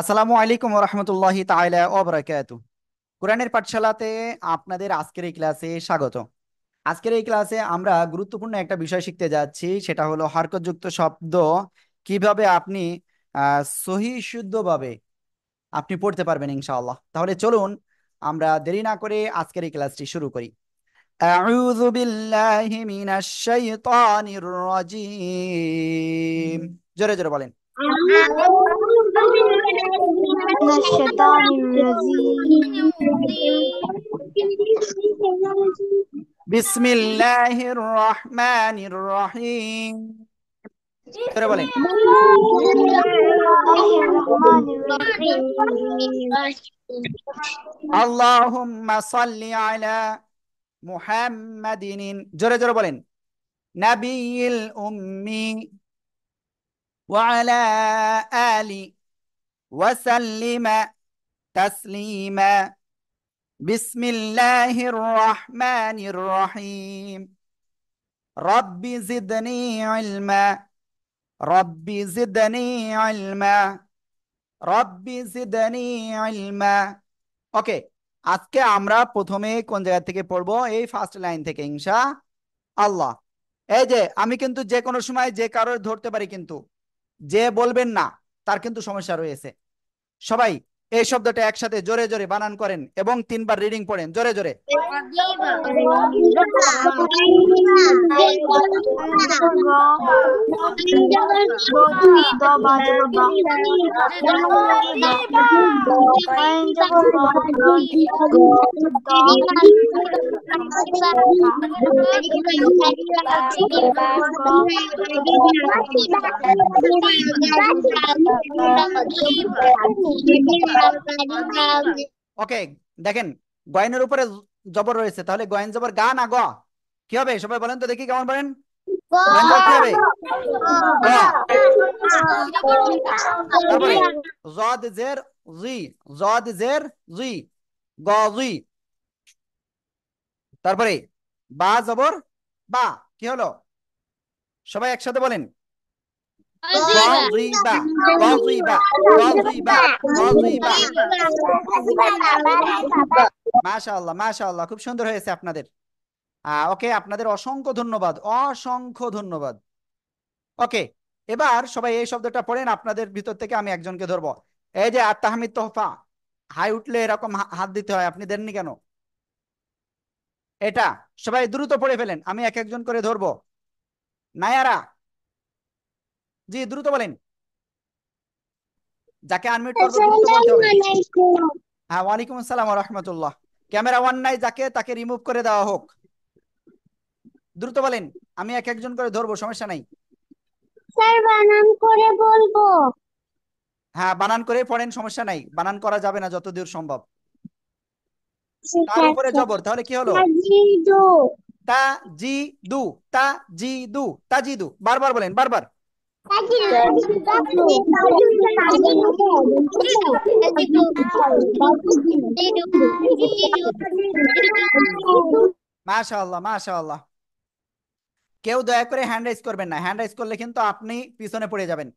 আসসালামু আলাইকুম ওয়া রাহমাতুল্লাহি তাআলা ওয়া বারাকাতুহু। কোরআনের পাঠশালাতে আপনাদের আজকের এই ক্লাসে স্বাগত। আজকের এই ক্লাসে আমরা গুরুত্বপূর্ণ একটা বিষয় শিখতে যাচ্ছি, সেটা হলো হরকতযুক্ত শব্দ কিভাবে আপনি সহি শুদ্ধভাবে আপনি পড়তে পারবেন ইনশাআল্লাহ। তাহলে চলুন আমরা দেরি না করে আজকের এই ক্লাসটি শুরু করি। আউযু বিল্লাহি মিনাশ শাইতানির রাজীম। জোরে জোরে বলেন। أعوذ بالله من الشيطان الرجيم. বিসমিল্লাহির রহমানির রহিম। জোরে বলেন। بسم الله الرحمن الرحيم. আল্লাহুম্মা সাল্লি আলা মুহাম্মাদিন। জোরে জোরে বলেন। নাবিয়িল উম্মি ওয়া আলা আলি ওয়া সাল্লিমা তাসলিমা। বিসমিল্লাহির রহমানির রহিম। রব্বি জিদনি ইলমা। রব্বি জিদনি ইলমা। রব্বি জিদনি ইলমা। ওকে, আজকে আমরা প্রথমে কোন জায়গা থেকে পড়বো? এই ফার্স্ট লাইন থেকে ইনশা আল্লাহ। এই যে আমি কিন্তু যে কোনো সময় যে কারোর ধরতে পারি, কিন্তু যে বলবেন না তার কিন্তু সমস্যা রয়েছে। সবাই এই শব্দটা একসাথে জোরে জোরে বানান করেন এবং তিনবার রিডিং পড়েন জোরে জোরে। ওকে, দেখেন গয়নের উপরে জবর রয়েছে, তাহলে গয়ন জবর গা না গ? কি হবে সবাই বলেন তো দেখি, কেমন বলেন? গয়ন জবর কি হবে? গ। তারপরে জদ জের জি। জদ জের জি। গ জি। তারপরে বা জবর বা। কি হলো? সবাই একসাথে বলেন। গজিবা। গজিবা। গজিবা। গজিবা। মাশাআল্লাহ মাশাআল্লাহ, খুব সুন্দর হয়েছে আপনাদের। ওকে, আপনাদের অসংখ্য ধন্যবাদ, অসংখ্য ধন্যবাদ। ওকে, এবার সবাই এই শব্দটা পড়েন। আপনাদের ভিতর থেকে আমি একজনকে ধরবো। এই যে আত্মাহমিদ তোহফা, হাই উঠলে এরকম হাত দিতে হয়, আপনি দেননি কেন? এটা সবাই দ্রুত পড়ে ফেলেন, আমি এক একজন করে ধরবো। নায়ারা, জি দ্রুত বলেন। যাকে আনমিউট করবো দ্রুত বলতে হবে। হ্যাঁ, ওয়ালাইকুম আসসালাম রহমতুল্লাহ। ক্যামেরা ওয়ান নাই যাকে, তাকে রিমুভ করে দেওয়া হোক। দ্রুত বলেন, আমি এক একজন করে ধরবো, সমস্যা নাই। স্যার বানান করে বলবো। হ্যাঁ, বানান করে পড়েন, সমস্যা নাই, বানান করা যাবে না যতদূর সম্ভব। তার আচ্ছা উপরে আচ্ছা। জবর, তাহলে কি হলো? সাজিদু। তা জি দু। তা জি দু। তাজিদু, বারবার বলেন, বারবার। মাশাআল্লাহ মাশাআল্লাহ। কেউ দয়া করে হ্যান্ড রাইজ করবেন না, হ্যান্ড রাইজ করলে কিন্তু আপনি পিছনে পড়ে যাবেন।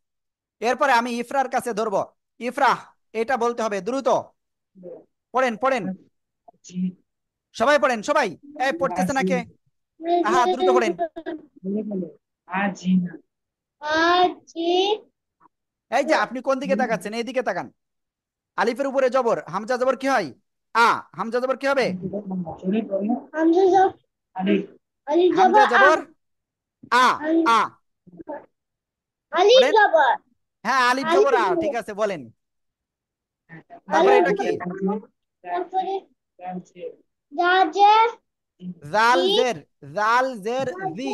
এরপরে আমি ইফরার কাছে ধরবো। ইফরাহ, এটা বলতে হবে দ্রুত। পড়েন পড়েন, সবাই পড়েন সবাই। এই পড়তেছে না কে? হ্যাঁ দ্রুত পড়েন। এই যে আপনি কোন দিকে তাকাচ্ছেন? এইদিকে তাকান। আলিফের উপরে জবর, হামজা জবর কি হয়? আ। হামজা জবর কি হবে? হামজা জবর আ। আ। বলেন। হ্যাঁ, আলিফ জবর আ, ঠিক আছে বলেন। তারপরে এটা কি? জাল জের। জাল জের জি।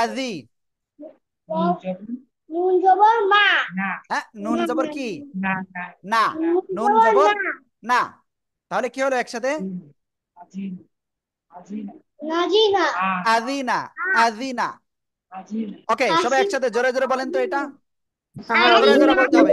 আজি। নুন জবর মা। হ্যাঁ, নুন জবর কি? না। নুন জবর না। তাহলে কি হলো একসাথে? নাজিনা। আজিনা। আজিনা। ওকে, সবাই একসাথে জোরে জোরে বলেন তো এটা। জোরে জোরে বলতে হবে।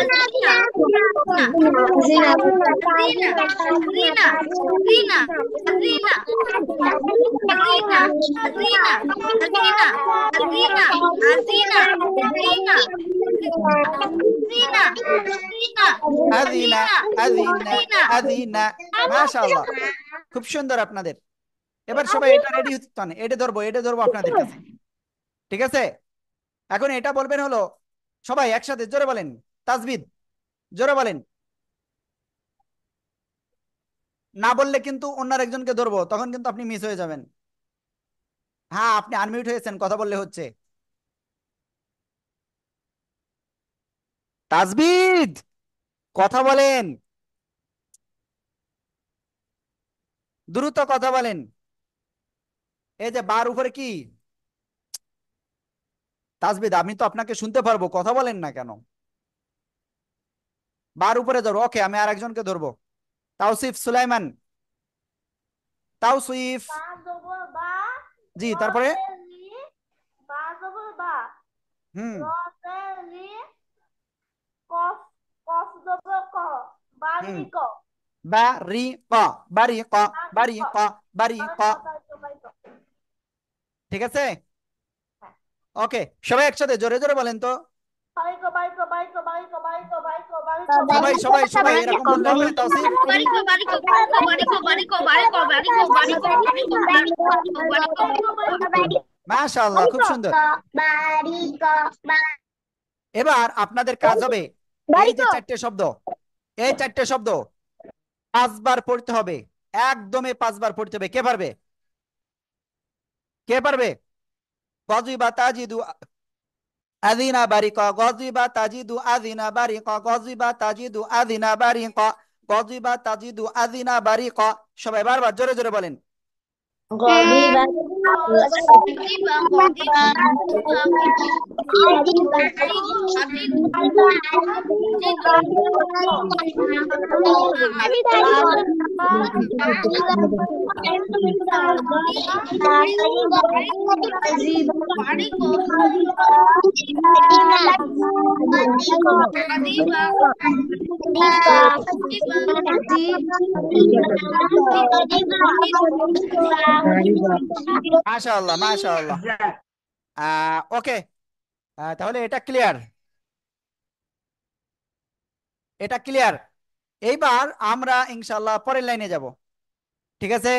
আযিনা আযিনা আযিনা। মাশাআল্লাহ, খুব সুন্দর আপনাদের। এবার সবাই এটা রেডি হতে হবে, এটা ধরবো আপনাদের কাছে, ঠিক আছে? এখন এটা বলবেন হলো সবাই একসাথে জোরে বলেন, তাজবিদ, জোরে বলেন। না বললে কিন্তু অন্য একজনকে ধরবো, তখন কিন্তু আপনি মিস হয়ে যাবেন। হ্যাঁ, আপনি আনমিউট হয়েছেন, কথা বললে হচ্ছে। তাজবিদ, কথা বলেন, দ্রুত কথা বলেন। এই যে বার উপরে কি তাজবিদ, আমি তো আপনাকে শুনতে পারবো, কথা বলেন না কেন? বার উপরে ধরো, ওকে, আমি আর একজনকে ধরবো। তাওসিফ সুলাইমান, তাওসিফ। জি, তারপরে হুম হুম বারি ক, বারি ক, বারি ক, বারি ক। ঠিক আছে, ওকে, সবাই একসাথে জোরে জোরে বলেন তো। সবাই সবাই সবাই এরকম বললে হবে তাওসিফ। মাশাআল্লাহ, খুব সুন্দর। এবার আপনাদের কাজ হবে এই যে চারটে শব্দ, এই চারটে শব্দ 5 বার পড়তে হবে, একদমই 5 বার পড়তে হবে। কে পারবে? কে পারবে? গজিবা তাজিদু আযিনা বারিক, গজিবা তাজিদু আযিনা বারিক, গজিবা তাজিদু আযিনা বারিক, গজিবা তাজিদু আযিনা বারিক। সবাই বারবার জোরে জোরে বলেন। মাশাআল্লাহ মাশাআল্লাহ। ওকে, তাহলে এটা ক্লিয়ার, এটা ক্লিয়ার। এইবার আমরা ইনশাআল্লাহ পরের লাইনে যাব, ঠিক আছে?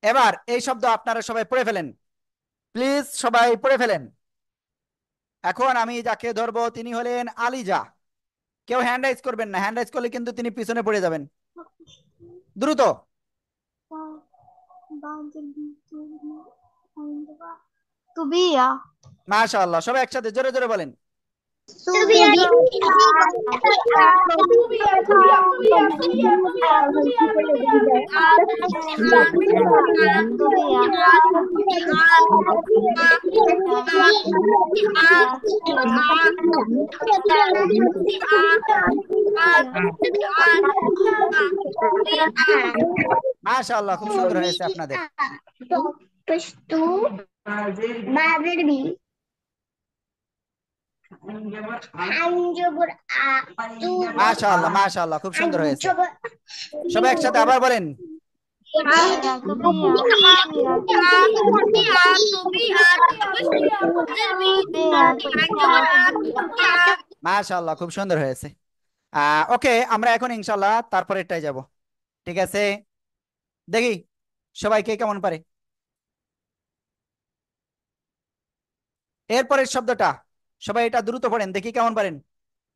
এবার এই শব্দ আপনারা সবাই পড়ে ফেলেন, প্লিজ সবাই পড়ে ফেলেন। এখন আমি যাকে ধরবো তিনি হলেন আলিজা। কেউ হ্যান্ড রাইজ করবেন না, হ্যান্ড রাইজ করলে কিন্তু তিনি পিছনে পড়ে যাবেন। দ্রুত। মাশাআল্লাহ, সবাই একসাথে জোরে জোরে বলেন। মাশাআল্লাহ, খুব সুন্দর হয়েছে আপনাদের। মাশাআল্লাহ মাশাআল্লাহ, খুব সুন্দর হয়েছে। সবাই একসাথে আবার বলেন। মাশাআল্লাহ, খুব সুন্দর হয়েছে। ওকে, আমরা এখন ইনশাআল্লাহ তারপরেরটাই যাব, ঠিক আছে? দেখি সবাই কে কেমন পারে। এরপরের শব্দটা সবাই এটা দ্রুত পড়েন, দেখি কেমন পারেন।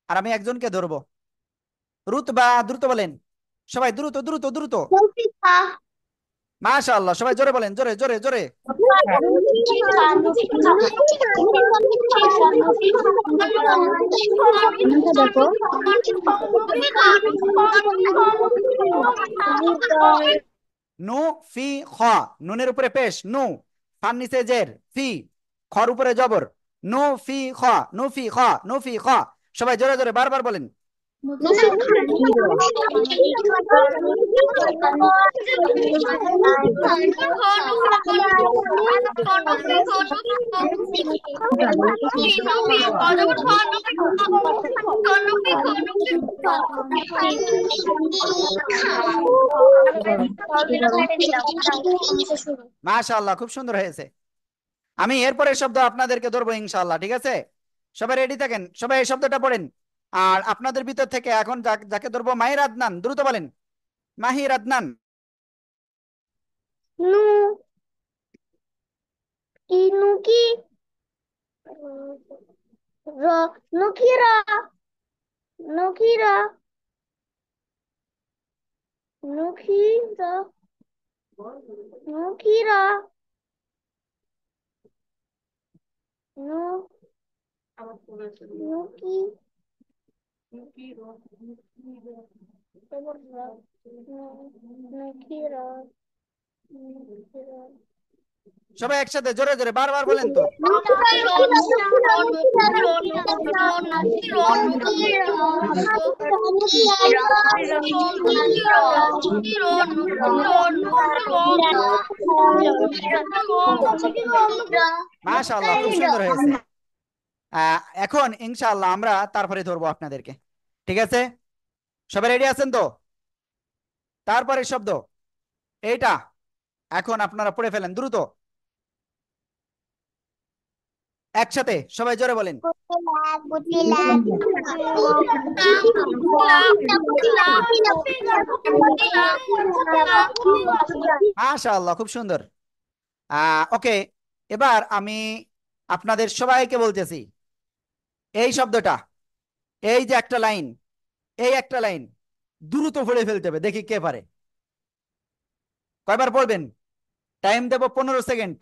আর আমি একজনকে ধরবো, রুতবা, দ্রুত বলেন সবাই, দ্রুত দ্রুত দ্রুত। মাশাআল্লাহ, সবাই জোরে বলেন, জোরে জোরে জোরে। নু ফি খ, নুনের উপরে পেশ নু, ফার নিচে জের ফি, খর উপরে জবর। নু ফি খ, নু ফি খ, নু ফি খ। সবাই জোরে জোরে বারবার বলেন। মাশাআল্লাহ, খুব সুন্দর হয়েছে। আমি এরপরের শব্দ আপনাদেরকে ধরবো ইনশাআল্লাহ, ঠিক আছে? সবাই রেডি থাকেন, সবাই এই শব্দটা পড়েন। আর আপনাদের ভিতর থেকে এখন যাকে ধরবো মাহির আদনান, দ্রুত বলেন। মাহির আদনান। নু কি নুকি র নুকিরা নুকিরা নুকিরা নুকিরা নু নুকি নুকিরা নুকিরা সবাই একসাথে জোরে জোরে বারবার বলেন তো। মাশাআল্লাহ, খুব সুন্দর হয়েছে। এখন ইনশাআল্লাহ আমরা তারপরে ধরবো আপনাদেরকে, ঠিক আছে? সবাই রেডি আছেন তো? তারপরে শব্দ এইটা, এখন আপনারা পড়ে ফেলেন দ্রুত একসাথে, সবাই জোরে বলেন। মাশাআল্লাহ, খুব সুন্দর। ওকে, এবার আমি আপনাদের সবাইকে বলতেছি এই শব্দটা, এই যে একটা লাইন, এই একটা লাইন দ্রুত পড়ে ফেলতে হবে, দেখি কে পারে। কয়বার পড়বেন? টাইম দেব 15 সেকেন্ড,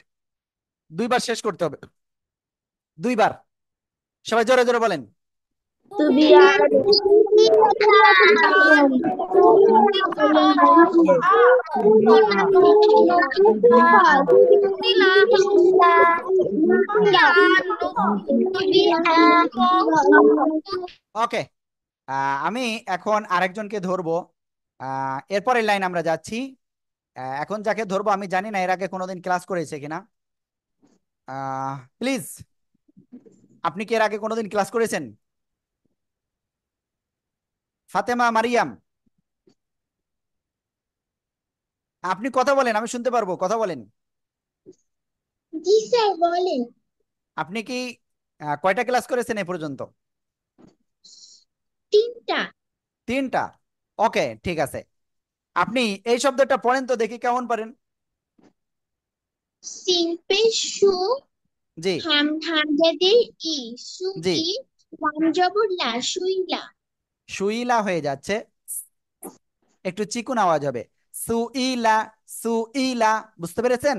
2বার শেষ করতে হবে, 2বার। সবাই জোরে জোরে বলেন। ওকে, আমি এখন আরেকজনকে ধরবো। এরপরের লাইন আমরা যাচ্ছি। এখন যাকে ধরবো আমি জানি না এর আগে কোনোদিন ক্লাস করেছে কিনা। প্লিজ, আপনি কি এর আগে কোনোদিন ক্লাস করেছেন? ফাতেমা মারিয়াম, আপনি কথা বলেন, আমি শুনতে পারবো, কথা বলেন। জি স্যার বলেন। আপনি কি কয়টা ক্লাস করেছেন এ পর্যন্ত? 3টা। 3টা। ওকে, ঠিক আছে। আপনি এই শব্দটা পড়েন তো দেখি কেমন পারেন। সিম্পে সু জি হামজাদের ই সু জি, ই লাম জবর লা সুইলা সুইলা হয়ে যাচ্ছে, একটু চিকুন আওয়াজ হবে। সুইলা, সুইলা, বুঝতে পেরেছেন?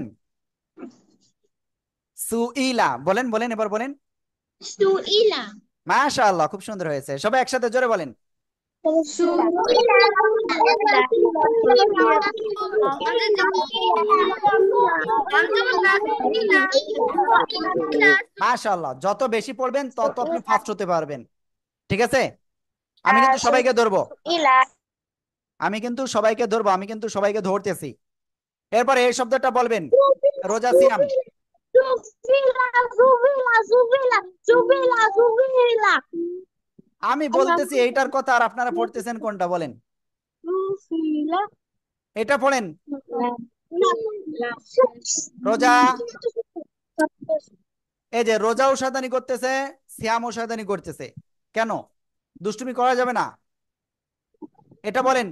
সুইলা বলেন, বলেন, এবার বলেন। সুইলা মাশাআল্লাহ, খুব সুন্দর হয়েছে। সবাই একসাথে জোরে বলেন। সুইলা মাশাআল্লাহ, যত বেশি পড়বেন তত আপনি ফাস্ট হতে পারবেন, ঠিক আছে? আমি কিন্তু সবাইকে ধরবো, আমি কিন্তু সবাইকে ধরবো, আমি কিন্তু সবাইকে ধরতেছি। এরপরে এই শব্দটা বলবেন, রোজা সিয়াম। আমি বলতেছি এইটার কথা আর আপনারা পড়তেছেন কোনটা বলেন? এটা পড়েন। রোজা, এই যে রোজাও শয়তানি করতেছে, সিয়ামও শয়তানি করতেছে, কেন? দুষ্টুমি করা যাবে না, এটা বলেন।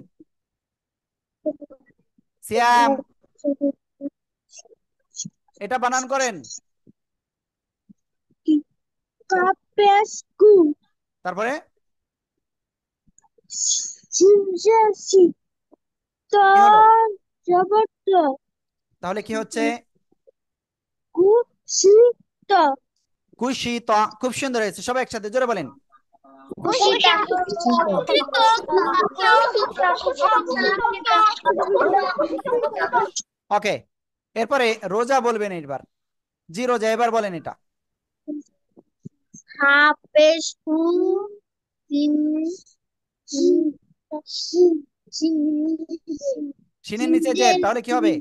সিয়াম, এটা বানান করেন। তারপরে কি হলো? তাহলে কি হচ্ছে? কুশিত, খুব সুন্দর হয়েছে। সবাই একসাথে জোরে বলেন। ওকে, এরপরে রোজা বলবেন এবার। জি রোজা, এবার বলেন এটা। হাফেজু সিম শিনের নিচে জের, তাহলে কি হবে?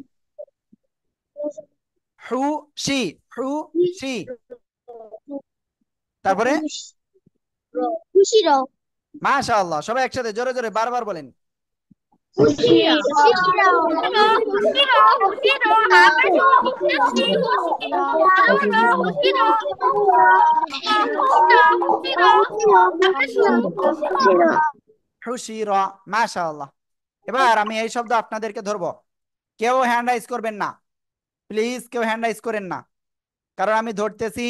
হু শি, হু শি। তারপরে খুশি রও মাশাআল্লাহ, সবাই একসাথে জোরে জোরে বারবার বলেন। খুশির। মাশাআল্লাহ। এবার আমি এই শব্দ আপনাদেরকে ধরবো, কেউ হ্যান্ড রাইজ করবেন না, প্লিজ কেউ হ্যান্ড রাইজ করেন না, কারণ আমি ধরতেছি,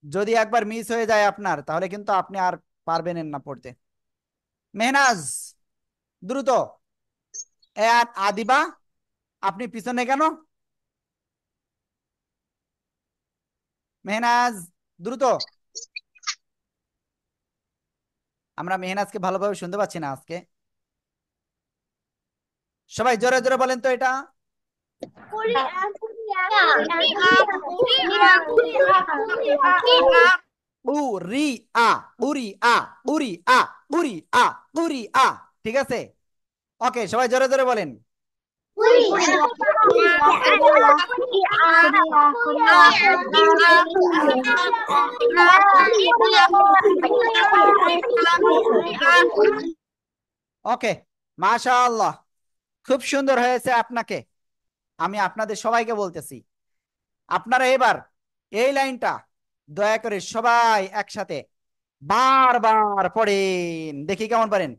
যদি একবার মিস হয়ে যায় আপনার, তাহলে কিন্তু আপনি আর পারবেন না পড়তে। মেহনাজ, দ্রুত। আর আদিবা, আপনি পিছনে কেন? মেহনাজ, দ্রুত। আমরা মেহনাজকে ভালোভাবে শুনতে পাচ্ছি না আজকে। সবাই জোরে জোরে বলেন তো এটা। উরি আ, উরি আ, উরি আ, উরি আ, উরি আ। ঠিক আছে, ওকে, সবাই জোরে জোরে বলেন। ওকে, মাশাআল্লাহ, খুব সুন্দর হয়েছে। আপনাকে, আমি আপনাদের সবাইকে বলতেছি, আপনারা এবার এই লাইনটা দয়া করে সবাই একসাথে বারবার পড়েন, দেখি কেমন পারেন।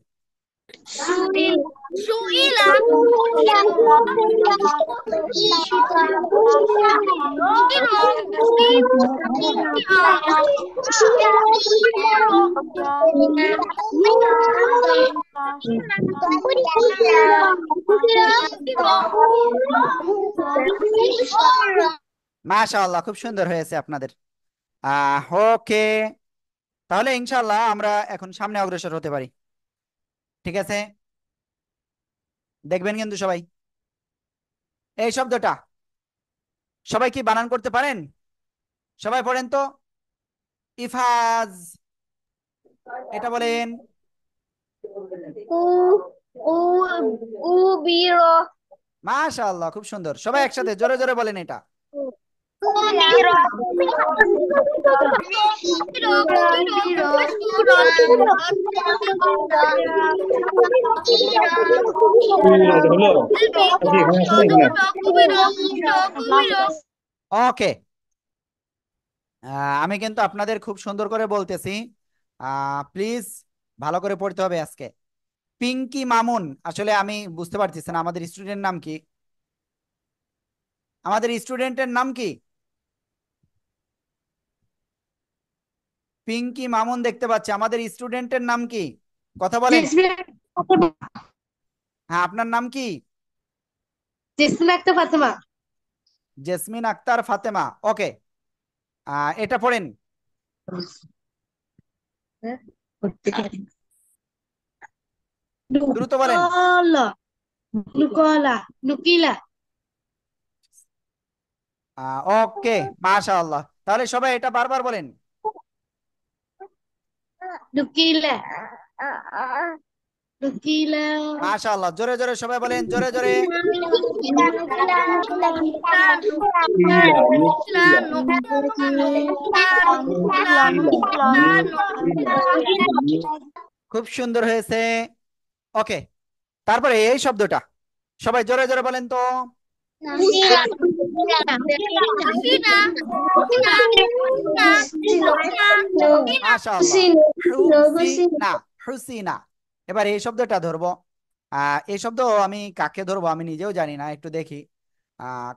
মাশাআল্লাহ, খুব সুন্দর হয়েছে আপনাদের। ওকে, তাহলে ইনশাআল্লাহ আমরা এখন সামনে অগ্রসর হতে পারি। ঠিক আছে, দেখবেন কিন্তু সবাই এই শব্দটা সবাই কি বানান করতে পারেন? সবাই পড়েন তো। ইফাজ, এটা বলেন। মাশাআল্লাহ, খুব সুন্দর, সবাই একসাথে জোরে জোরে বলেন এটা। ওকে, আমি কিন্তু আপনাদের খুব সুন্দর করে বলতেছি, প্লিজ ভালো করে পড়তে হবে আজকে। পিঙ্কি মামুন, আসলে আমি বুঝতে পারতেছি না আমাদের স্টুডেন্ট নাম কি, আমাদের স্টুডেন্টের নাম কি? পিঙ্কি মামুন দেখতে পাচ্ছি, আমাদের স্টুডেন্টের নাম কি? কথা বলেন। হ্যাঁ, আপনার নাম কি? জেসমিন আক্তার ফাতেমা। জেসমিন আক্তার ফাতেমা, ওকে। এটা পড়েন। দ্রুত বলেন। নুকলা, নুকিলা। ওকে, মাশাআল্লাহ, তাহলে সবাই এটা বারবার বলেন। নুকিলা, নুকিলা। মাশাআল্লাহ, জোরে জোরে সবাই বলেন, জোরে জোরে। খুব সুন্দর হয়েছে। ওকে, তারপরে এই শব্দটা সবাই জোরে জোরে বলেন তো। মাশাআল্লাহ, হুসিনা, হুসিনা। এবার এই শব্দটা ধরবো। এই শব্দ আমি কাকে ধরবো আমি নিজেও জানি না, একটু দেখি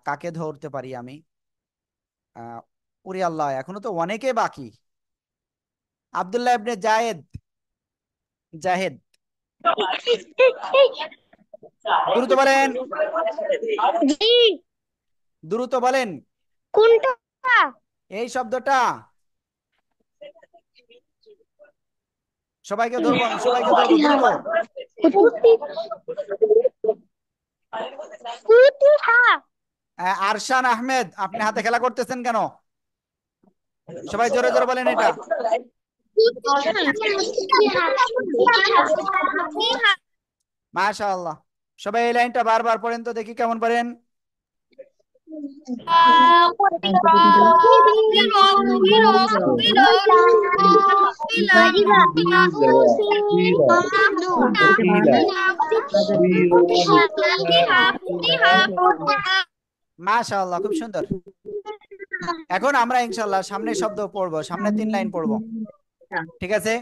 কাকে ধরতে পারি আমি। উরি আল্লাহ, এখনো তো অনেকে বাকি। আব্দুল্লাহ ইবনে জায়েদ, জাহেদ, দ্রুত বলেন, দ্রুত বলেন। কোনটা? এই শব্দটা সবাইকে ধরবো, আমি সবাইকে ধরবো, দ্রুত। আরশান আহমেদ, আপনি হাতে খেলা করতেছেন কেন? সবাই জোরে জোরে বলেন এটা। মাশাআল্লাহ, সবাই এই লাইনটা বারবার পড়েন তো দেখি কেমন পারেন। মাশাআল্লাহ, খুব সুন্দর। এখন আমরা ইনশাআল্লাহ সামনের শব্দ পড়বো, সামনে 3 লাইন পড়বো, ঠিক আছে?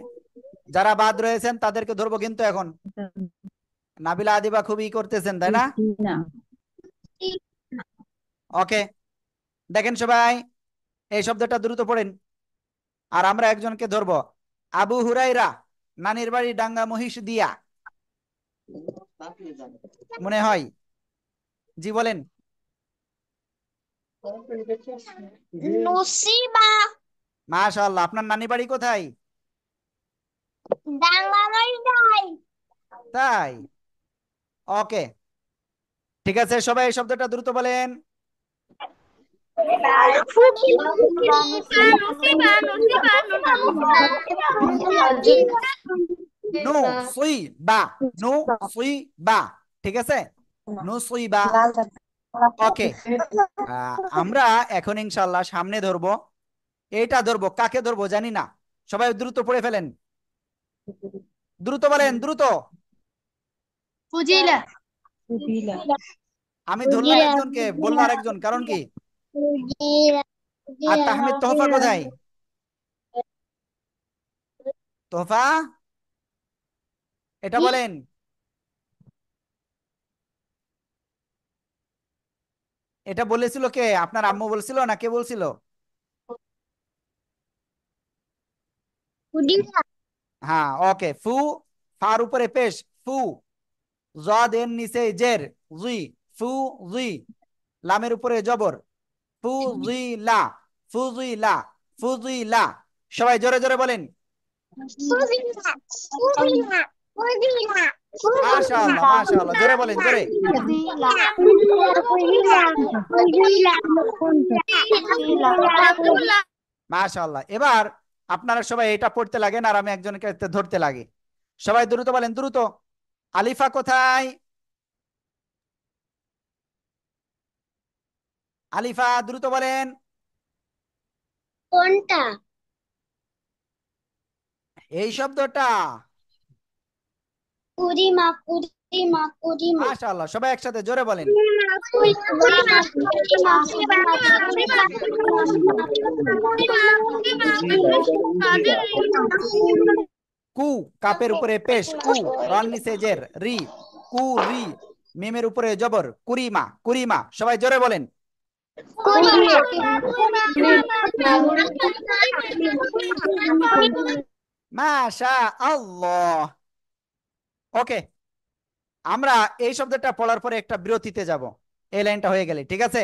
যারা বাদ রয়েছেন তাদেরকে ধরবো কিন্তু এখন। নাবিলা আদিবা খুবই করতেছেন, তাই না? ওকে, দেখেন সবাই এই শব্দটা দ্রুত পড়েন। আর আমরা একজনকে ধরবো। আবু হুরাইরা নানির বাড়ি ডাঙ্গা মহিষ দিয়া, মনে হয়। জি বলেন। নুসিবা মাশাআল্লাহ, আপনার নানি বাড়ি কোথায়? ডাঙ্গামাইদাই তাই, ওকে, ঠিক আছে। সবাই এই শব্দটা দ্রুত বলেন। নু সুই বা, নু সুই বা, ঠিক আছে, নু সুই বা। ওকে, আমরা এখন ইনশাল্লাহ সামনে ধরবো। এইটা ধরবো, কাকে ধরবো জানি না। সবাই দ্রুত পড়ে ফেলেন, দ্রুত বলেন, দ্রুত। ফুজিলা। আমি ধরলাম একজনকে, বললো আরেকজন, কারণ কি? আর তাহমিদ তোহফা কোথায়? তোহফা, এটা বলেন। এটা বলেছিল কে? আপনার আম্মু বলছিল না কে বলছিল? হ্যাঁ, ওকে। ফু, ফার উপরে পেশ, ফু। জদ এর নিচে জের, জুই, ফু জুই। লামের উপরে জবর, ফু জুই লা, ফু জুই লা, ফু জুই লা। সবাই জোরে জোরে বলেন। মাশাআল্লাহ, মাশাআল্লাহ, জোরে বলেন, জোরে। মাশাআল্লাহ। এবার আপনারা সবাই এটা পড়তে লাগেন আর আমি একজনকে ধরতে লাগি। সবাই দ্রুত বলেন, দ্রুত। আলিফা কোথায়? আলিফা, দ্রুত বলেন। কোনটা? এই শব্দটা। কুরিমা কুরিমা কুরিমা মাশাআল্লাহ, সবাই একসাথে জোরে বলেন। কু, কাপের উপরে পেশ, কু। রন নিচে জের, রি, কু রি। মিমের উপরে জবর, কুরিমা, কুরিমা। সবাই জোরে বলেন। মাশা আল্লাহ। ওকে, আমরা এই শব্দটা পড়ার পরে একটা বিরতিতে যাব। এই লাইনটা হয়ে গেলে, ঠিক আছে?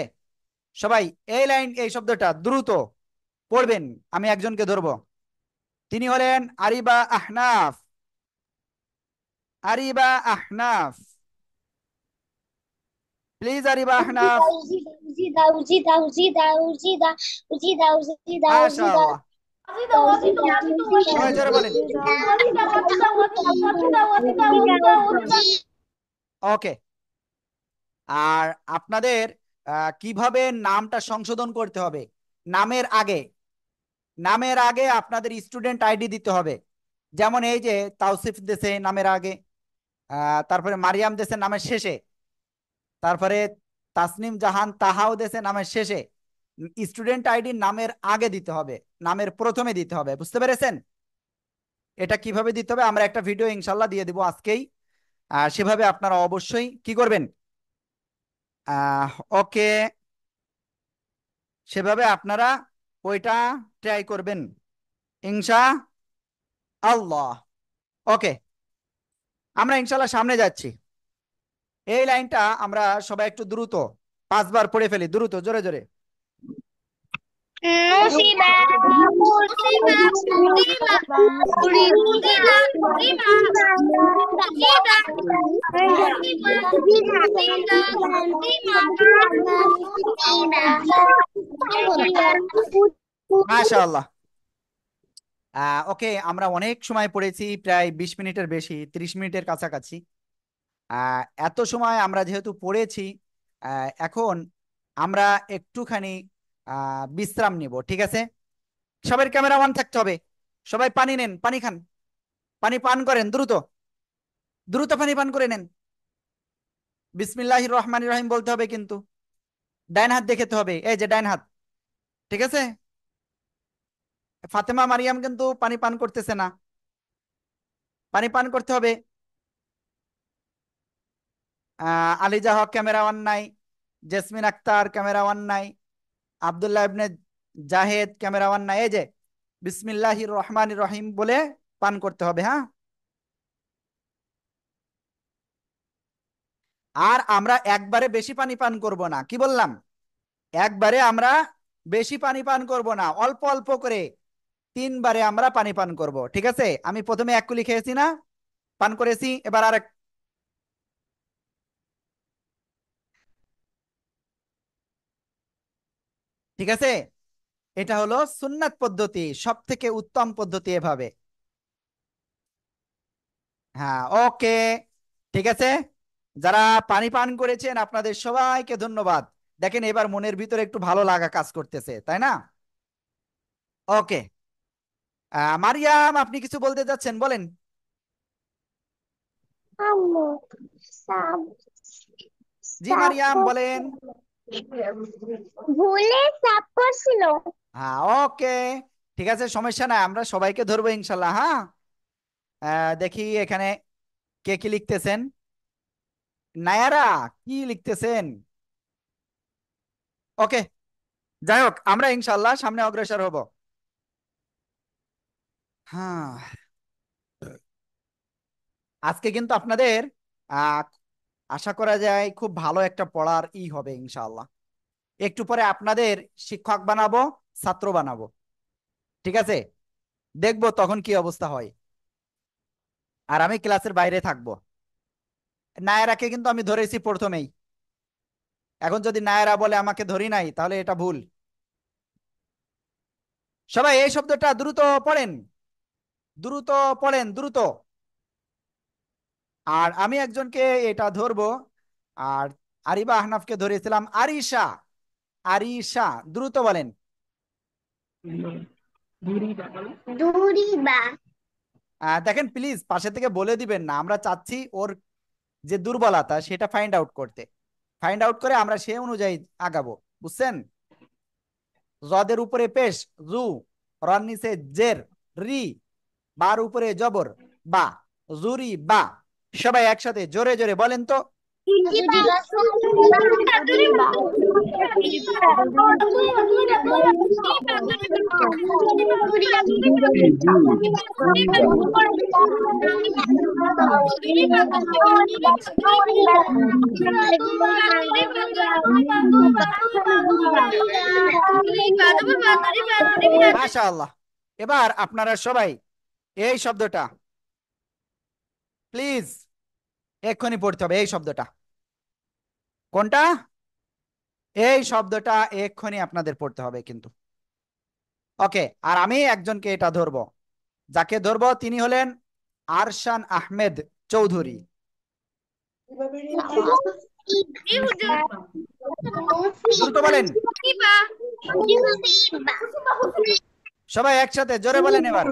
সবাই এই লাইন, এই শব্দটা দ্রুত পড়বেন। আমি একজনকে ধরবো, তিনি হলেন আরিবা আহনাফ। আরিবা আহনাফ, প্লিজ আরিবা আহনাফ। মাশাআল্লাহ, সবাই জোরে বলেন। ওকে, আর আপনাদের কিভাবে নামটা সংশোধন করতে হবে? নামের আগে, নামের আগে আপনাদের স্টুডেন্ট আইডি দিতে হবে। যেমন এই যে তাওসিফ দেশে নামের আগে, তারপরে মারিয়াম দেশে নামের শেষে, তারপরে তাসনিম জাহান তাহাও দেশে নামের শেষে। স্টুডেন্ট আইডি নামের আগে দিতে হবে, নামের প্রথমে দিতে হবে। বুঝতে পেরেছেন? এটা কিভাবে দিতে হবে আমরা একটা ভিডিও ইনশাল্লাহ দিয়ে দিব আজকেই। সেভাবে আপনারা অবশ্যই কি করবেন, ওকে, সেভাবে আপনারা ওইটা ট্রাই করবেন ইনশা আল্লাহ। ওকে, আমরা ইনশাল্লাহ সামনে যাচ্ছি। এই লাইনটা আমরা সবাই একটু দ্রুত 5 বার পড়ে ফেলি, দ্রুত, জোরে জোরে। মাশাআল্লাহ। ওকে, আমরা অনেক সময় পড়েছি, প্রায় 20 মিনিটের বেশি, 30 মিনিটের কাছাকাছি। এত সময় আমরা যেহেতু পড়েছি, এখন আমরা একটুখানি বিশ্রাম নিব, ঠিক আছে? সবাই ক্যামেরা অন থাকতে হবে। সবাই পানি নেন, পানি খান, পানি পান করেন, দ্রুত দ্রুত পানি পান করে নেন। বিসমিল্লাহির রহমানির রহিম বলতে হবে কিন্তু। ডাইন হাত দেখাতে হবে, এই যে ডাইন হাত, ঠিক আছে? ফাতেমা মারিয়াম কিন্তু পানি পান করতেছে না, পানি পান করতে হবে। আলিজা হক ক্যামেরা অন নাই, জেসমিন আক্তার ক্যামেরা অন নাই, আব্দুল্লাহ ইবনে জাহেদ ক্যামেরা অন নাই। এই যে বিসমিল্লাহির রহমানির রহিম বলে পান করতে হবে, হ্যাঁ? আর আমরা একবারে বেশি পানি পান করব না, কি বললাম? একবারে আমরা বেশি পানি পান করব না, অল্প অল্প করে 3 বারে আমরা পানি পান করব, ঠিক আছে? আমি প্রথমে 1 কুলি খেয়েছি না, পান করেছি, এবার আরেক। ঠিক আছে, এটা হলো সুন্নাত পদ্ধতি, সব থেকে উত্তম পদ্ধতি এভাবে। হ্যাঁ, ওকে, ঠিক আছে। যারা পানি পান করেছেন আপনাদের সবাইকে ধন্যবাদ। দেখেন এবার মনের ভিতরে একটু ভালো লাগা কাজ করতেছে, তাই না? ওকে, মারিয়াম আপনি কিছু বলতে যাচ্ছেন, বলেন। আম্মু সাপ জি সাপ মারিয়াম বলেন। ভুলে সাপ করছিল। হ্যাঁ, ওকে, ঠিক আছে, সমস্যা নাই, আমরা সবাইকে ধরবো ইনশাল্লাহ, হ্যাঁ। দেখি এখানে কে কি লিখতেছেন। নায়ারা কি লিখতেছেন? ওকে, যাই হোক, আমরা ইনশাল্লাহ সামনে অগ্রসর হব। হ্যাঁ, আজকে কিন্তু আপনাদের আহ আশা করা যায় খুব ভালো একটা পড়ার হবে ইনশাল্লাহ। একটু পরে আপনাদের শিক্ষক বানাবো, ছাত্র বানাবো, ঠিক আছে? দেখবো তখন কি অবস্থা হয়। আর আমি ক্লাসের বাইরে থাকবো। নায়রাকে কিন্তু আমি ধরেছি প্রথমেই, এখন যদি নায়রা বলে আমাকে ধরি নাই তাহলে এটা ভুল। সবাই এই শব্দটা দ্রুত পড়েন, দ্রুত পড়েন, দ্রুত। আর আমি একজনকে এটা ধরবো, আর আরিবা আহনাফকে ধরেছিলাম আরিশা। আরিশা, দ্রুত বলেন। দূরিবা। দেখেন প্লিজ পাশে থেকে বলে দিবেন না, আমরা চাচ্ছি ওর যে দুর্বলতা সেটা ফাইন্ড আউট করতে। ফাইন্ড আউট করে আমরা সে অনুযায়ী আগাবো, বুঝছেন? জদের উপরে পেশ জু, রন নিচে জের রি, বার উপরে জবর বা, জুরি বা। সবাই একসাথে জোরে জোরে বলেন তো। মাশাআল্লাহ। এবার আপনারা সবাই এই শব্দটা প্লিজ এক্ষুনি পড়তে হবে, এই শব্দটা কোনটা? এই শব্দটা এক্ষুনি আপনাদের পড়তে হবে কিন্তু। ওকে, আর আমি একজনকে এটা ধরবো, যাকে ধরবো তিনি হলেন আরশান আহমেদ চৌধুরী। দ্রুত বলেন, সবাই একসাথে জোরে বলেন এবার।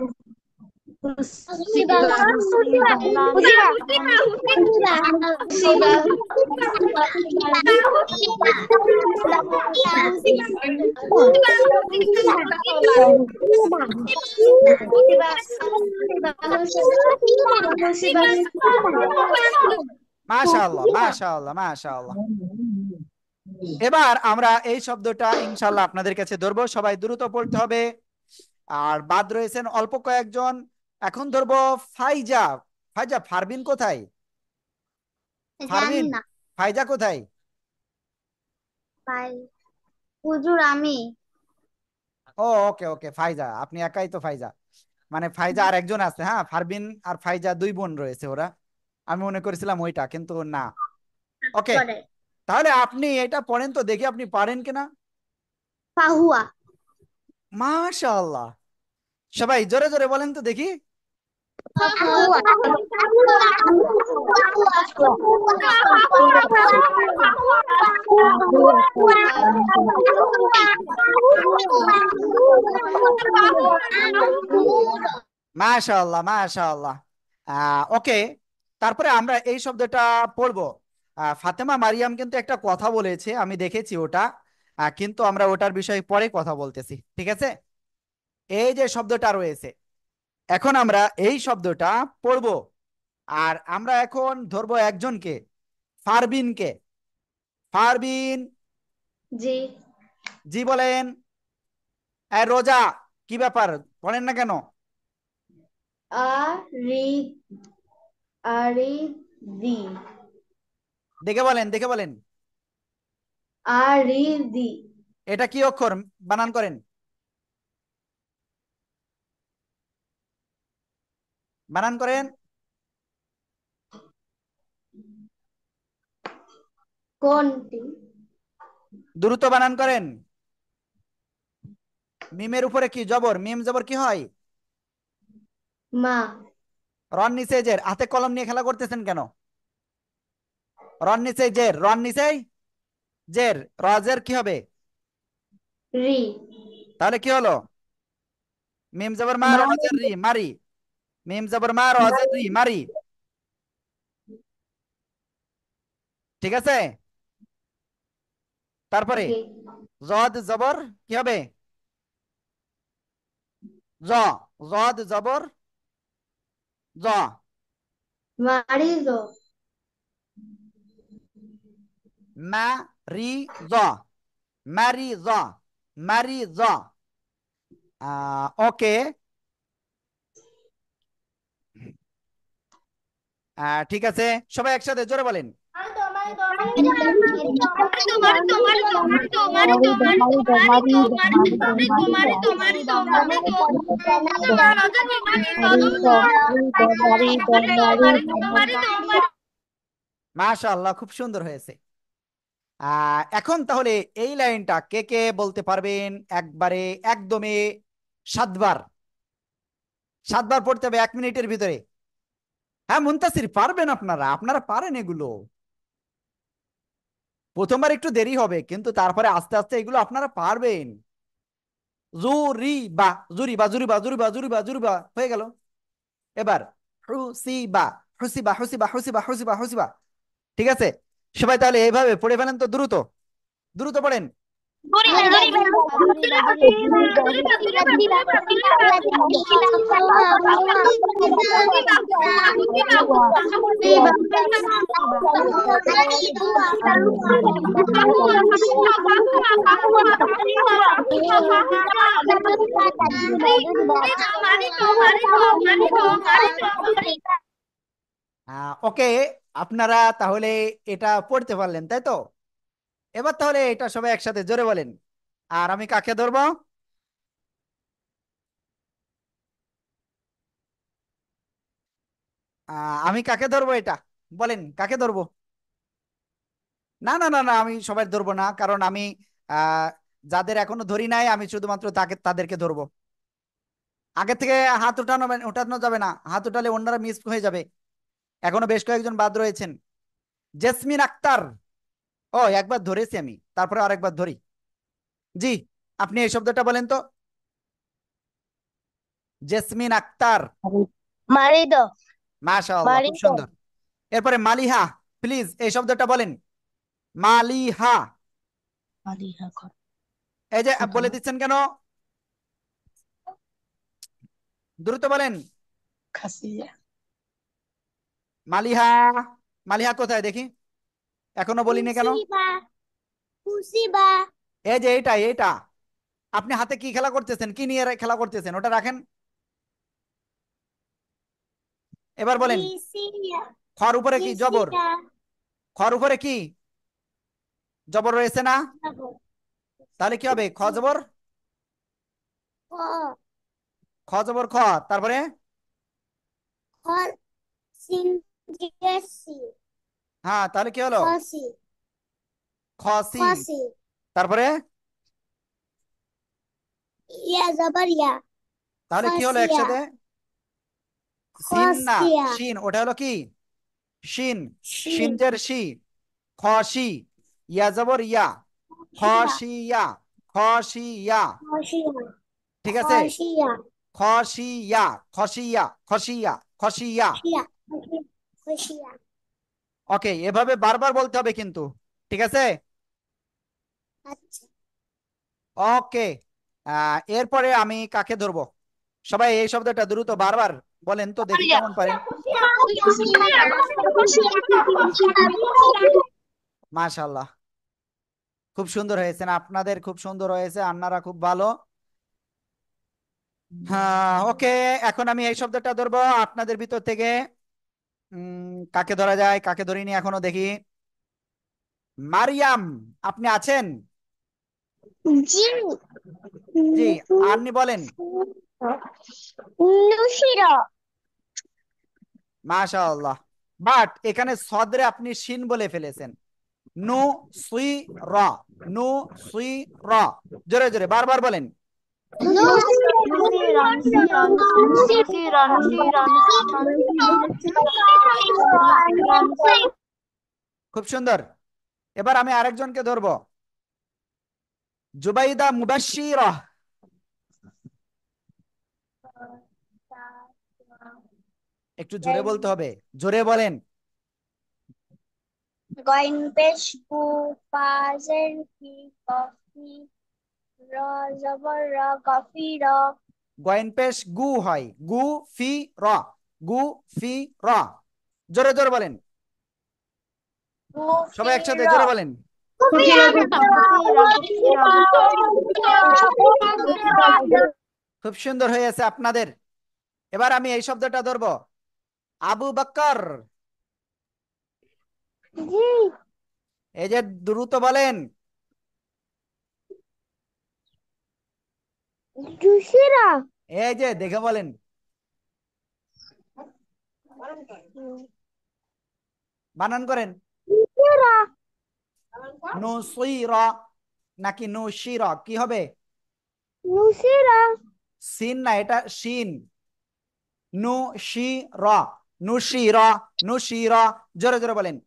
মাশাআল্লাহ, মাশাআল্লাহ, মাশাআল্লাহ। এবার আমরা এই শব্দটা ইনশাল্লাহ আপনাদের কাছে ধরবো, সবাই দ্রুত পড়তে হবে। আর বাদ রয়েছেন অল্প কয়েকজন। এখন ধরবো ফাইজা। ফাইজা, ফারবিন কোথায়? জানি ফারবিন, না ফাইজা কোথায়? ভাই, হুজুর আমি। ও ওকে ওকে, ফাইজা আপনি একাই তো ফাইজা, মানে ফাইজা আর একজন আছে, হ্যাঁ, ফারবিন আর ফাইজা দুই বোন রয়েছে ওরা। আমি মনে করেছিলাম ওইটা, কিন্তু না। ওকে, করে তাহলে আপনি এটা পড়েন তো দেখি আপনি পারেন কিনা। পাহুয়া। মাশাআল্লাহ, সবাই জোরে জোরে বলেন তো দেখি। মাশাআল্লাহ মাশাআল্লাহ। ওকে, তারপরে আমরা এই শব্দটা পড়বো। ফাতেমা মারিয়াম কিন্তু একটা কথা বলেছে, আমি দেখেছি ওটা। কিন্তু আমরা ওটার বিষয়ে পরে কথা বলতেছি, ঠিক আছে? এই যে শব্দটা রয়েছে, এখন আমরা এই শব্দটা পড়বো। আর আমরা এখন ধরবো একজনকে, ফারবিনকে। ফারবিন, জি। জি বলেন। রোজা, কি ব্যাপার, বলেন না কেন? রি আরি দি দেখে বলেন, দেখে বলেন। আরি দি এটা কি অক্ষর, বানান করেন, বানান করেন, কোনটি? দ্রুত বানান করেন। মিমের উপরে কি জবর, মিম জবর কি হয়? মা। রন নিচে জের, হাতে কলম নিয়ে খেলা করতেছেন কেন? রন নিচে জের, রন নিচে জের, রজের কি হবে? রি। তাহলে কি হলো? মিম জবর মা, মারি রজের রি, মারি। মিম জবর মা, রজের রি, মারি। ঠিক আছে? তারপরে ওকে। জদ জবর কি হবে? জ, জদ জবর জ। মারিজো। মা রি জ, মারি জ, মারি জ। ওকে। ঠিক আছে, সবাই একসাথে জোরে বলেন। মাশাআল্লাহ, খুব সুন্দর হয়েছে। এখন তাহলে এই লাইনটা কে কে বলতে পারবেন একবারে, একদমে 7 বার? 7 বার পড়তে হবে 1 মিনিটের ভিতরে। হ্যাঁ মুনতাসির, পারবেন, আপনারা আপনারা পারেন এগুলো। প্রথমবার একটু দেরি হবে, কিন্তু তারপরে আস্তে আস্তে এগুলো আপনারা পারবেন। জুরি বা, জুরি বা, জুরি বা, জুরি বা, জুরি বা, জুরি বা হয়ে গেল। এবার হুসিবা, হুসিবা, হুসিবা, হুসিবা, হুসিবা, হুসিবা। ঠিক আছে, সবাই তাহলে এইভাবে পড়ে ফেলেন তো, দ্রুত দ্রুত পড়েন। ওকে, আপনারা তাহলে এটা পড়তে পারলেন, তাই তো? এবার তাহলে এটা সবাই একসাথে জোরে বলেন। আর আমি কাকে ধরবো? আমি কাকে ধরবো এটা বলেন, কাকে ধরবো? না না না না, আমি সবাই ধরবো না, কারণ আমি আহ যাদের এখনো ধরি নাই, আমি শুধুমাত্র তাদেরকে ধরবো। আগে থেকে হাত উঠানো উঠানো যাবে না, হাত উঠালে অন্যরা মিস হয়ে যাবে। এখনো বেশ কয়েকজন বাদ রয়েছেন। জেসমিন আক্তার। ও, একবার ধরেছি আমি, তারপরে আরেকবার ধরি। জি, আপনি এই শব্দটা বলেন তো। জেসমিন আক্তার। Marido, মাশাআল্লাহ, খুব marido, সুন্দর। এরপরে মালিহা, প্লিজ এই শব্দটা বলেন। মালিহা। এই যে বলে দিচ্ছেন কেন, দ্রুত বলেন। মালিহা, মালিহা কোথায় দেখি, এখনো বলিনি কেন? Musiba, musiba, এই যে এইটা এইটা, আপনি হাতে কি খেলা করতেছেন, কি নিয়ে খেলা করতেছেন, ওটা রাখেন। এবার বলেন। Risia, খর উপরে কি জবর, Risia, খর উপরে কি জবর রয়েছে না? তাহলে কি হবে? খ জবর, Ko, খ জবর খ, তারপরে Kor, Sin, Jesse, হ্যাঁ, তাহলে কি হলো? Kosi, খসি, Kosi, তারপরে Ya Zabaria, তাহলে কি হলো Kosia, একসাথে? সিন না, খসিয়া শিন, ওটা হলো কি শিন, শিন শিনজের শি, খসি, ইয়া জবর ইয়া, খসিয়া, খসিয়া, খসিয়া ঠিক আছে, খসিয়া খসিয়া, খসিয়া, খসিয়া, খসিয়া। খসিয়া খসিয়া ওকে, এভাবে বারবার বলতে হবে কিন্তু, ঠিক আছে। আচ্ছা ওকে, এরপরে আমি কাকে ধরবো? সবাই এই শব্দটা দ্রুত বারবার বলেন তো, দেখি কেমন পারেন। মাশাআল্লাহ, খুব সুন্দর হয়েছে না? আপনাদের খুব সুন্দর হয়েছে, আন্নারা খুব ভালো। হ্যাঁ, ওকে, এখন আমি এই শব্দটা ধরবো আপনাদের ভিতর থেকে। কাকে ধরা যায়, কাকে ধরিনি এখনো, দেখি। মারিয়াম, আপনি আছেন? জি জি, আপনি বলেন। নুসিরা মাশাআল্লাহ, বাট এখানে সদরে আপনি শিন বলে ফেলেছেন। নু সুই র, নু সুই র, জোরে জোরে বারবার বলেন। নুসিরা নুসিরা নুসিরা নুসিরা খুব সুন্দর। এবার আমি আরেকজনকে ধরবো, জুবাইদা মুবাশশিরা, একটু জোরে বলতে হবে, জোরে বলেন। গইন পেশ গু পাজের কি কফি র জবর র কফি র গয়েন পেশ গু হয়, গু ফি র, গু ফি র, জোরে জোরে বলেন, সবাই একসাথে জোরে বলেন। খুব সুন্দর হয়েছে আপনাদের। এবার আমি এই শব্দটা ধরবো, আবু বকর, জি এই যে দ্রুত বলেন। জুসিরা এই যে দেখে বলেন, বানান করেন। জুসিরা নুসইরা নাকি নুশিরা, কি হবে? নুসিরা সিন না, এটা শিন। নুশিরা, নুশিরা, নুশিরা, জোরে জোরে বলেন।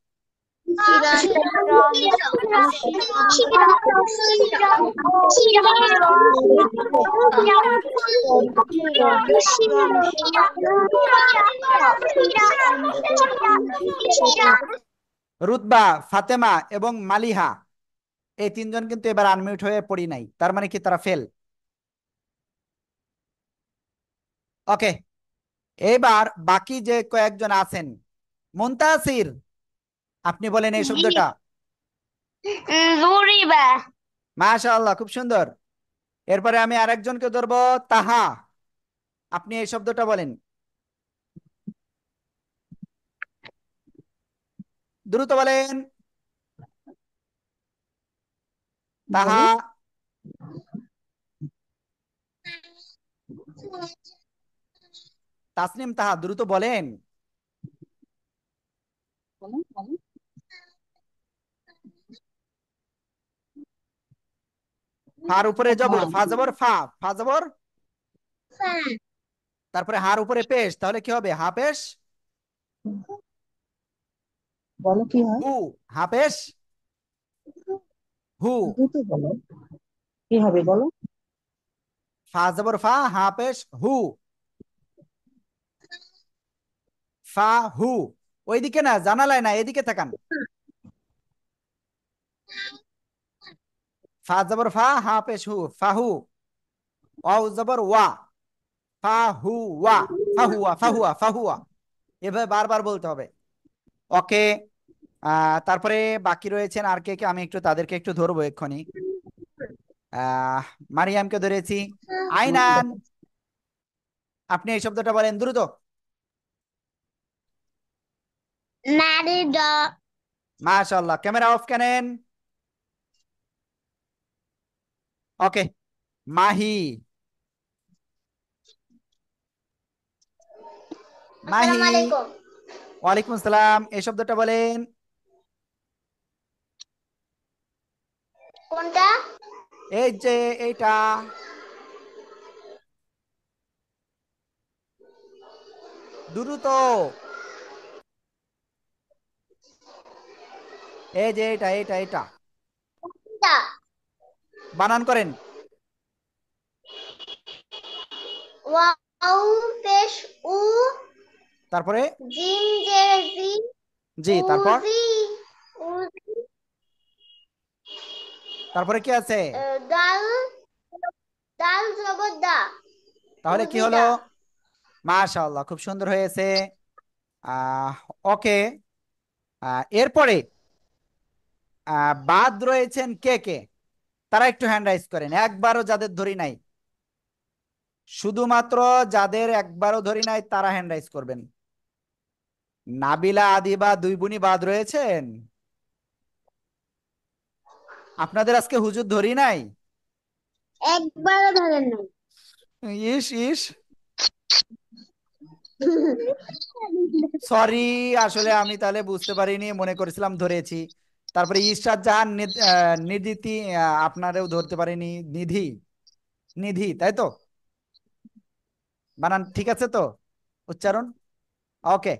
রুতবা, ফাতেমা এবং মালিহা, এই তিনজন কিন্তু এবার আনমিউট হয়ে পড়ি নাই, তার মানে কি তারা ফেল। ওকে, এবার বাকি যে কয়েকজন আছেন, মুনতাসির, আপনি বলেন এই শব্দটা। জুরিবা মাশাআল্লাহ, খুব সুন্দর। এরপরে আমি আরেকজনকে ধরবো, তাহা, আপনি এই শব্দটা বলেন, দ্রুত বলেন। তাহা, তাসনিম তাহা, দ্রুত বলেন। ফার উপরে জবর, ফা জবর ফা, ফা জবর, তারপরে হার উপরে পেশ, তাহলে কি হবে? হা পেশ বলো কি হয়? হু, হা পেশ হু, দ্রুত বলো কি হবে বলো। ফা জবর ফা, হা পেশ হু, ফা হু। ওইদিকে না, জানালায় না, এদিকে তাকান। ফা জবর ফা, হা পেশ হু, ফাহু। ওয়াও জবর ওয়া, ফাহু ওয়া, ফাহুয়া, ফাহুয়া, ফাহুয়া, এভাবে বারবার বলতে হবে। ওকে, তারপরে বাকি রয়েছেন আর কে কে, আমি একটু তাদেরকে একটু ধরবো এক্ষুনি। আহ মারিয়ামকে ধরেছি। আইনান, আপনি এই শব্দটা বলেন দ্রুত। নারিদা মাশাআল্লাহ, ক্যামেরা অফ করেন। ওকে, মাহি, মাহি, আসসালামু আলাইকুম ওয়ালাইকুম আসসালাম, এই শব্দটা বলেন। কোনটা এই যে এইটা, দ্রুত। এই যে এটা এটা এটা টা বানান করেন। ওয়াও পেশ উ তারপরে জিম জের জি জি, তারপর উজি উজি তারপরে কি আছে? দাল দাল জবর দা তাহলে কি হলো? উজিদা। মাশাআল্লাহ, খুব সুন্দর হয়েছে। ওকে। এরপরে বাদ রয়েছেন কে কে? তারা একটু হ্যান্ড রাইজ করেন, একবারও যাদের ধরি নাই, শুধুমাত্র যাদের একবারও ধরি নাই তারা হ্যান্ড রাইজ করবেন। নাবিলা, আদিবা দুই বোনই বাদ রয়েছেন। আপনাদের আজকে হুজুর ধরি নাই? একবারও ধরেন নাই। ইস ইস, সরি, আসলে আমি তাহলে বুঝতে পারিনি, মনে করেছিলাম ধরেছি। তারপরে ইরশাদ জাহান, নিদিতি, আপনারেও ধরতে পারিনি। নিধি, নিধি, তাই তো? বানান ঠিক আছে তো? উচ্চারণ ওকে।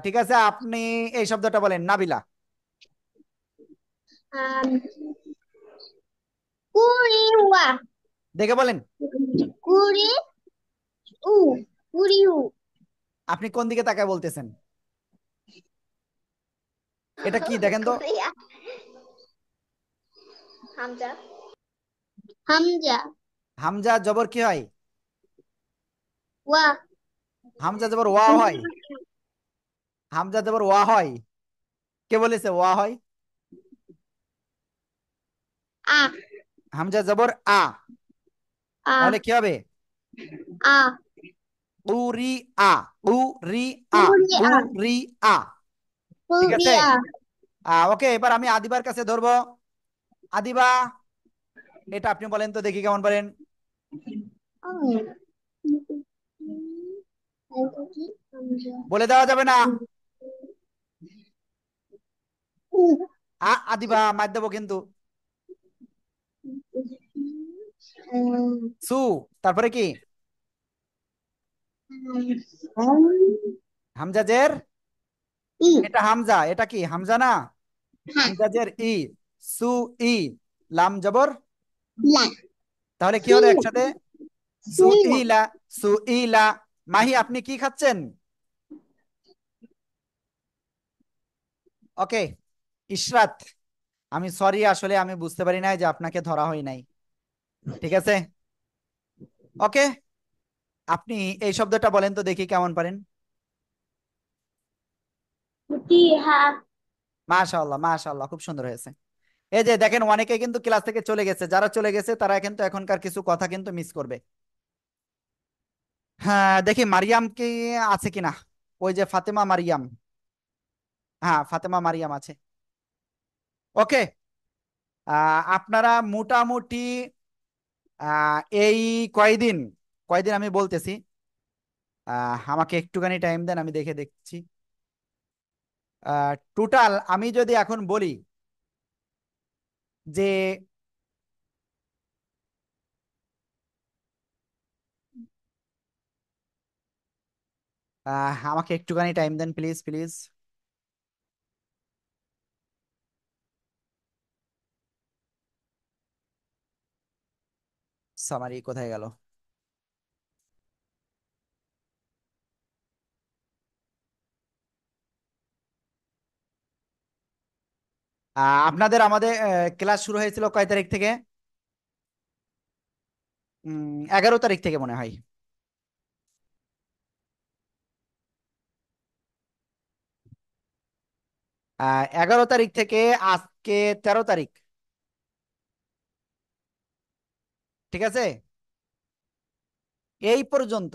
ঠিক আছে, আপনি এই শব্দটা বলেন, নাবিলা। আম, কুড়ি ওয়া দেখে বলেন। কুড়ি উ কুড়ি উ আপনি কোন দিকে তাকায় বলতেছেন? এটা কি দেখেন তো? কুড়িয়া হামজা হামজা হামজা জবর কি হয়? ওয়া হামজা জবর ওয়া হয়? হামজা জবর ওয়া হয়? কে বলেছে ওয়া হয়? আ হামজা জবর আ, আ তাহলে কি হবে? আ উরি আ, উরি আ, কুড়িয়া উরি আ। ঠিক আছে। কুড়িয়া ওকে, এবার আমি আদিবার কাছে ধরবো। আদিবা, এটা আপনি বলেন তো দেখি কেমন পারেন। বলে দেওয়া যাবে না। আদিবা মার দেবো কিন্তু। সু, তারপরে কি? হামজা জের, এটা হামজা, এটা কি হামজা না? হামজা জের ই, সু ই, লাম জবর, তাহলে কি হলো একসাথে? সু ইলা, সু ইলা। মাহি, আপনি কি খাচ্ছেন? ওকে। ইশরাত, আমি সরি, আসলে আমি বুঝতে পারি নাই যে আপনাকে ধরা হয় নাই। ঠিক আছে। ওকে, আপনি এই শব্দটা বলেন তো দেখি কেমন পারেন। মাশাআল্লাহ মাশাআল্লাহ, খুব সুন্দর হয়েছে। এই যে দেখেন, অনেকে কিন্তু ক্লাস থেকে চলে গেছে, যারা চলে গেছে তারা কিন্তু এখনকার কিছু কথা কিন্তু মিস করবে। হ্যাঁ, দেখি মারিয়াম কি আছে কিনা। ওই যে ফাতেমা মারিয়াম, হ্যাঁ ফাতেমা মারিয়াম আছে। ওকে। আপনারা মোটামুটি এই কয়দিন, কয়দিন আমি বলতেছি, আমাকে একটুখানি টাইম দেন, আমি দেখে দেখছি। টোটাল আমি যদি এখন বলি যে আমাকে একটুখানি টাইম দেন প্লিজ প্লিজ। সামারি কোথায় গেল? আপনাদের আমাদের ক্লাস শুরু হয়েছিল কয় তারিখ থেকে? 11 তারিখ থেকে মনে হয়। 11 তারিখ থেকে আজকে 13 তারিখ। ঠিক আছে, এই পর্যন্ত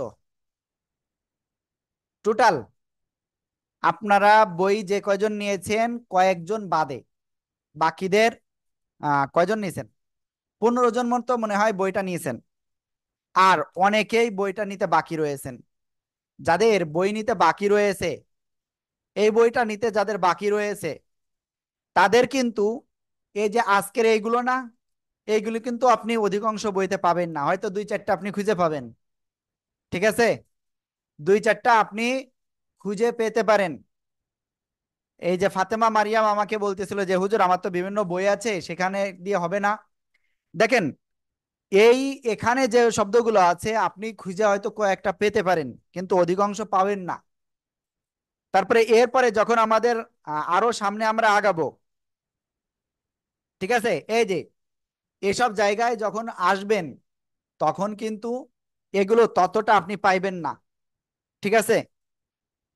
টোটাল আপনারা বই যে কয়জন নিয়েছেন কয়েকজন বাদে, বাকিদের কয়জন নিয়েছেন? 15 জন মতো মনে হয় বইটা নিয়েছেন। আর অনেকেই বইটা নিতে বাকি রয়েছেন। যাদের বই নিতে বাকি রয়েছে, এই বইটা নিতে যাদের বাকি রয়েছে, তাদের কিন্তু এই যে আজকের এইগুলো না, এইগুলো কিন্তু আপনি অধিকাংশ বইতে পাবেন না, হয়তো দুই চারটা আপনি খুঁজে পাবেন। ঠিক আছে। দুই চারটা আপনি খুঁজে পেতে পারেন। এই যে ফাতেমা মারিয়াম আমাকে বলতেছিল যে হুজুর আমার তো বিভিন্ন বই আছে, সেখানে দিয়ে হবে না। দেখেন, এই এখানে যে শব্দগুলো আছে আপনি খুঁজে হয়তো কয়েকটা পেতে পারেন, কিন্তু অধিকাংশ পাবেন না। তারপরে এরপরে যখন আমাদের আরো সামনে আমরা আগাবো, ঠিক আছে, এই যে এসব জায়গায় যখন আসবেন তখন কিন্তু এগুলো ততটা আপনি পাইবেন না, ঠিক আছে।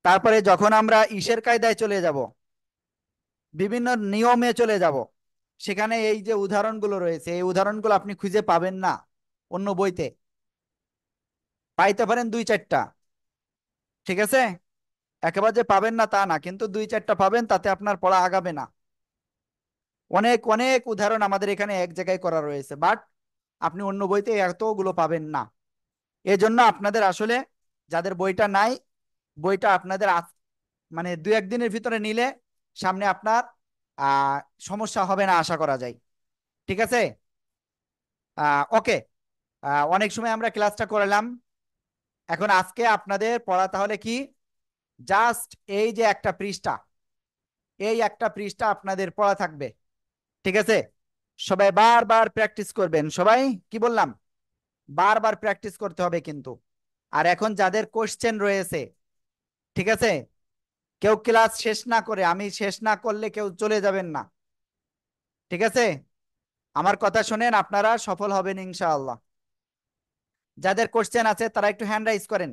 তারপরে যখন আমরা ইসের কায়দায় চলে যাব, বিভিন্ন নিয়মে চলে যাব, সেখানে এই যে উদাহরণগুলো রয়েছে এই উদাহরণগুলো আপনি খুঁজে পাবেন না অন্য বইতে। পাইতে পারেন দুই চারটা, ঠিক আছে। একেবারে যে পাবেন না তা না, কিন্তু দুই চারটা পাবেন, তাতে আপনার পড়া আগাবে না। অনেক অনেক উদাহরণ আমাদের এখানে এক জায়গায় করা রয়েছে, বাট আপনি অন্য বইতে এতগুলো পাবেন না। এজন্য আপনাদের আসলে যাদের বইটা নাই, বইটা আপনাদের মানে দু একদিনের ভিতরে নিলে সামনে আপনার আহ সমস্যা হবে না আশা করা যায়, ঠিক আছে। ওকে, অনেক সময় আমরা ক্লাসটা করলাম। এখন আজকে আপনাদের পড়া তাহলে কি, জাস্ট এই যে একটা পৃষ্ঠা, এই একটা পৃষ্ঠা আপনাদের পড়া থাকবে, ঠিক আছে। সবাই বারবার প্র্যাকটিস করবেন, সবাই কি বললাম, বারবার প্র্যাকটিস করতে হবে কিন্তু। আর এখন যাদের কোশ্চেন রয়েছে, ঠিক আছে, কেউ ক্লাস শেষ না করে, আমি শেষ না করলে কেউ চলে যাবেন না, ঠিক আছে। আমার কথা শুনেন, আপনারা সফল হবেন ইনশাআল্লাহ। যাদের কোশ্চেন আছে তারা একটু হ্যান্ড রাইজ করেন।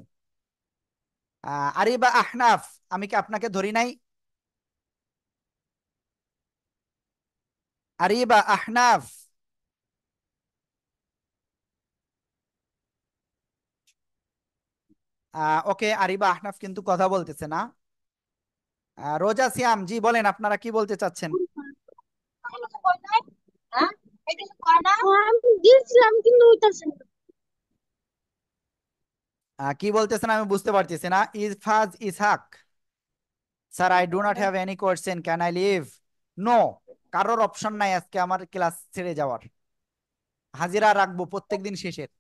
আরিবা আহনাফ, আমি কি আপনাকে ধরি নাই? আরিবা আহনাফ, ওকে, আরিবা আহনাফ কিন্তু কথা বলতেছে না। রোজা সিয়াম জি, বলেন আপনারা কি বলতে চাচ্ছেন? আমি দিয়েছিলাম কিন্তু হইতাছে না। কি বলতেছেন আমি বুঝতে পারতেছি না। Irfaz Ishaq, sir I do not have any question, can I leave? No, কারোর অপশন নাই আজকে আমার ক্লাস ছেড়ে যাওয়ার। হাজিরা রাখবো প্রত্যেকদিন শেষের,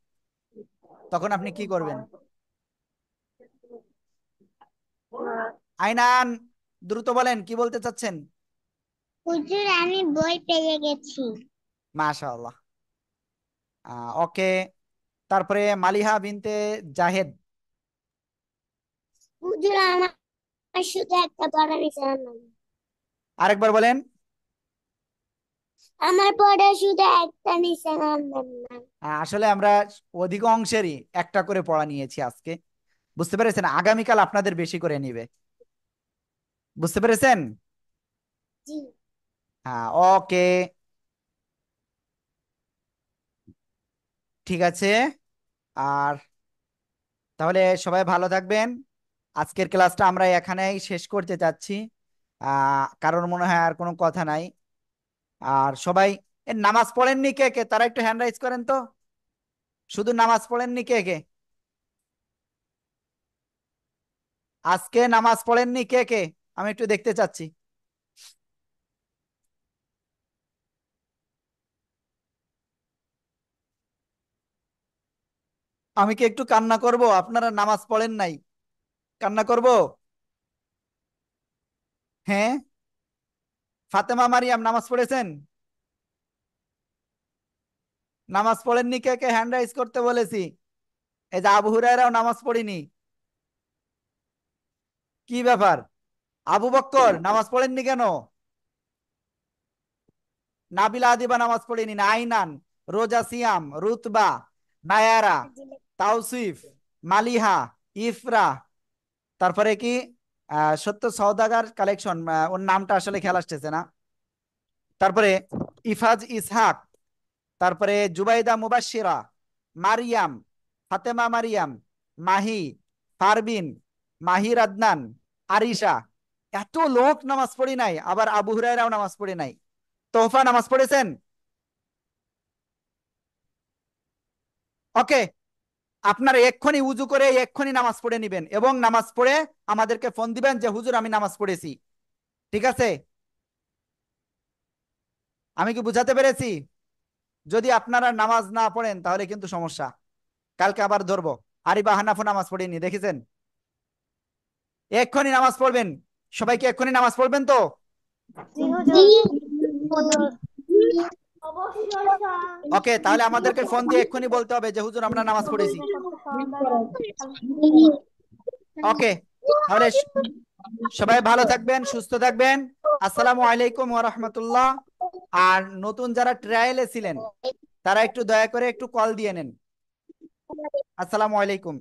তখন আপনি কি করবেন? আইনান, দ্রুত বলেন কি বলতে চাচ্ছেন। হুজুর আমি বই পেয়ে গেছি। মাশাআল্লাহ, ওকে। তারপরে মালিহা বিনতে জাহেদ, হুজুর আমার শুধু একটা পড়া নিছেন না। আরেকবার বলেন। আমার পড়া শুধু একটা নিছেন না। আসলে আমরা অধিকাংশেরই একটা করে পড়া নিয়েছি আজকে, বুঝতে পেরেছেন। আগামীকাল আপনাদের বেশি করে নিবে, বুঝতে পেরেছেন। জি। হ্যাঁ, ওকে, ঠিক আছে। আর তাহলে সবাই ভালো থাকবেন। আজকের ক্লাসটা আমরা এখানেই শেষ করতে যাচ্ছি, কারণ মনে হয় আর কোনো কথা নাই। আর সবাই নামাজ পড়েননি কে কে, তারা একটু হ্যান্ড রাইজ করেন তো। শুধু নামাজ পড়েননি কে কে, আজকে নামাজ পড়েননি কে কে, আমি একটু দেখতে চাচ্ছি। আমি কি একটু কান্না করব? আপনারা নামাজ পড়েন নাই, কান্না করব? হ্যাঁ, ফাতেমা মারিয়াম নামাজ পড়েছেন? নামাজ পড়েননি কে কে, হ্যান্ড রাইজ করতে বলেছি। এই যে আবু হুরায়রাও নামাজ পড়েনি, কি ব্যাপার? আবু বক্কর নামাজ পড়েননি কেন? নাবিলা আদিবা নামাজ পড়েনি না, আইনান, রোজা সিয়াম, রুতবা, নায়ারা, তাওসিফ, মালিহা, ইফরা, তারপরে কি সত্য সওদাগার কালেকশন, ওর নামটা আসলে খেয়াল আসতেছে না। তারপরে ইফাজ ইসহাক, তারপরে জুবাইদা মুবাশশিরা, মারিয়াম, ফাতেমা মারিয়াম, মাহি, ফারবিন, মাহির আদনান, আরিশা, এত লোক নামাজ পড়ি নাই, আবার আবু হুরায়রাও নামাজ পড়ে নাই। তোহফা নামাজ পড়েছেন? ওকে, আপনারা এক্ষুনি উজু করে এক্ষুনি নামাজ পড়ে নিবেন, এবং নামাজ পড়ে আমাদেরকে ফোন দিবেন যে হুজুর আমি নামাজ পড়েছি, ঠিক আছে। আমি কি বুঝাতে পেরেছি? যদি আপনারা নামাজ না পড়েন তাহলে কিন্তু সমস্যা, কালকে আবার ধরবো। আরিবা হানাফও নামাজ পড়েনি দেখেছেন, এক্ষুনি নামাজ পড়বেন, সবাইকে এক্ষুনি নামাজ পড়বেন তো? ওকে, তাহলে আমাদেরকে ফোন দিয়ে এক্ষুনি বলতে হবে যে হুজুর আমরা নামাজ পড়েছি। ওকে, তাহলে সবাই ভালো থাকবেন, সুস্থ থাকবেন। আসসালামু আলাইকুম ওয়া রাহমাতুল্লাহ। আর নতুন যারা ট্রায়ালে ছিলেন তারা একটু দয়া করে একটু কল দিয়ে নেন। আসসালামু আলাইকুম।